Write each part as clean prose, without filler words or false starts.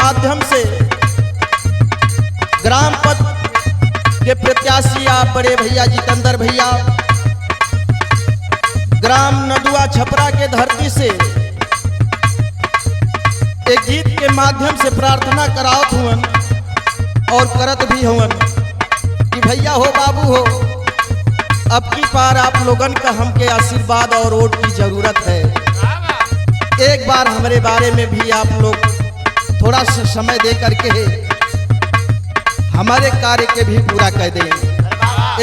माध्यम से ग्राम पद के प्रत्याशी आप बड़े भैया जितेंद्र भैया ग्राम नदुआ छपरा के धरती से एक गीत के माध्यम से प्रार्थना करावत हुवन और करत भी हुवन कि भैया हो बाबू हो, अब की पार आप लोगन का हमके आशीर्वाद और वोट की जरूरत है। एक बार हमारे बारे में भी आप लोग थोड़ा सा समय दे करके हमारे कार्य के भी पूरा कर दें।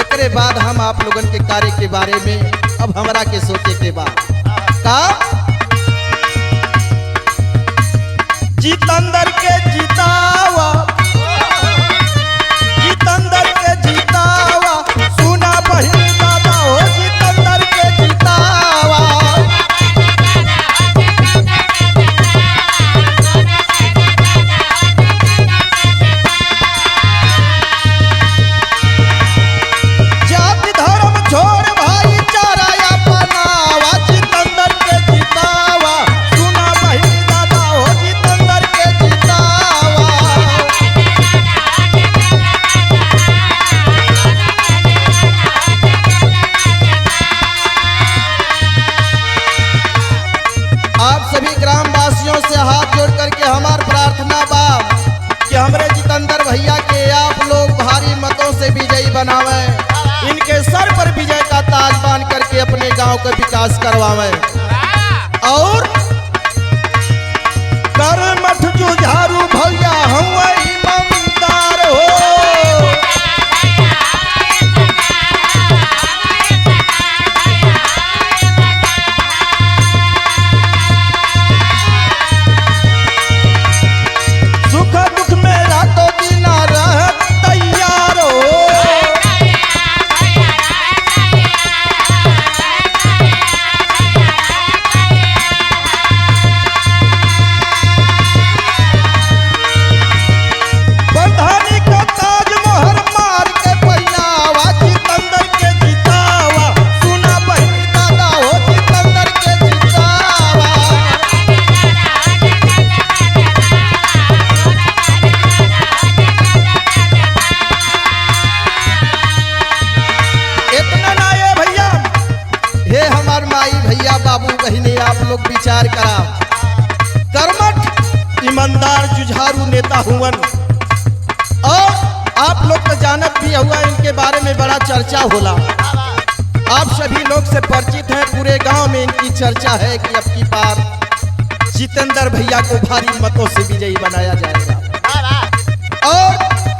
एकरे बाद हम आप लोगन के कार्य के बारे में अब हमरा के सोचे के बाद का जितेंद्र के जितावा, जितेंद्र के जितावा, सुना बहिन दादा हो जितेंद्र के जितावा। जाति धर्म छोड़ भाईचारा अपनावा, जितेंद्र के जितावा, सुना बहिन दादा हो जितेंद्र के जितावा। आप सभी ग्राम वासियों से हाथ जोड़ करके हमार प्रार्थना बा कि हमरे जितेंद्र भैया के आप लोग भारी मतों से विजयी बनावे, इनके सर पर विजय का ताज बांध करके अपने गांव का विकास करवावे और कर्मठ जुझारू भैया हम ईमानदार हो। सुख दुख में रातों दिन रह तैयार हो। बंधानी का ताजमहल मार के पहनावा, जितेंद्र के जितावा, सुना बहिन दादा हो जितेंद्र के जितावा। इतना ना ये भैया, हे हमार माई भैया बाबू बहिनी आप लोग विचार करा, कर्मठ ईमानदार जुझारू नेता हुवन और आप लोग तो जानत भी हुआ, इनके बारे में बड़ा चर्चा होला। आप सभी लोग से परिचित हैं, पूरे गांव में इनकी चर्चा है कि अब की बार जितेंद्र भैया को भारी मतों से विजयी बनाया जाएगा और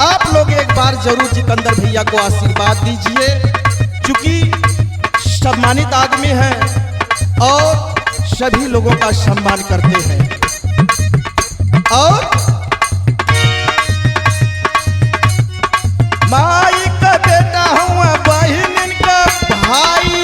आप लोग एक बार जरूर जितेंद्र भैया को आशीर्वाद दीजिए, क्योंकि सम्मानित आदमी हैं और सभी लोगों का सम्मान करते हैं। और माई का बेटा हुआ बहिन का भाई,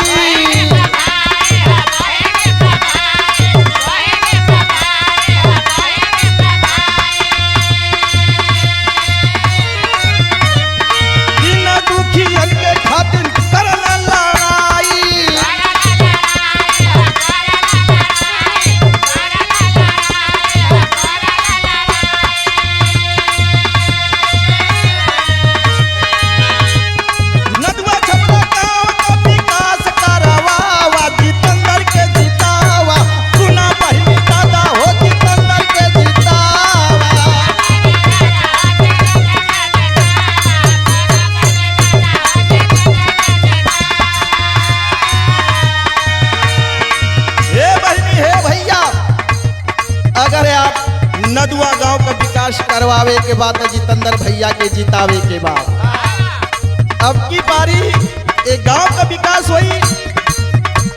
बिना दुखियन के खातिर करना लड़ाई। नदुआ छपरा गांव का विकास करवावा, जितेंद्र के जितावा, सुना बहिन दादा हो जितेंद्र के जितावा। हे बहिनी हे भैया, अगर आप नदुआ गांव का विकास करवावे के बाद तो जितेंद्र भैया के जितावे के बाद अब की बारी एक गांव का विकास हुई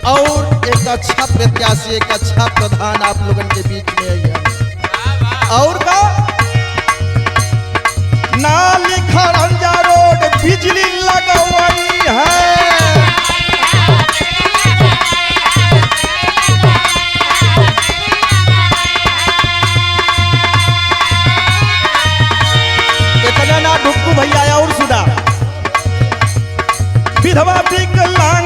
और एक अच्छा प्रत्याशी, एक अच्छा प्रधान आप लोगों के बीच में आई है। और का नाली खड़ंजा रोड बिजली लगवाई है। इतना ना ढुक्कू भैया और सुना, विधवा विकलांग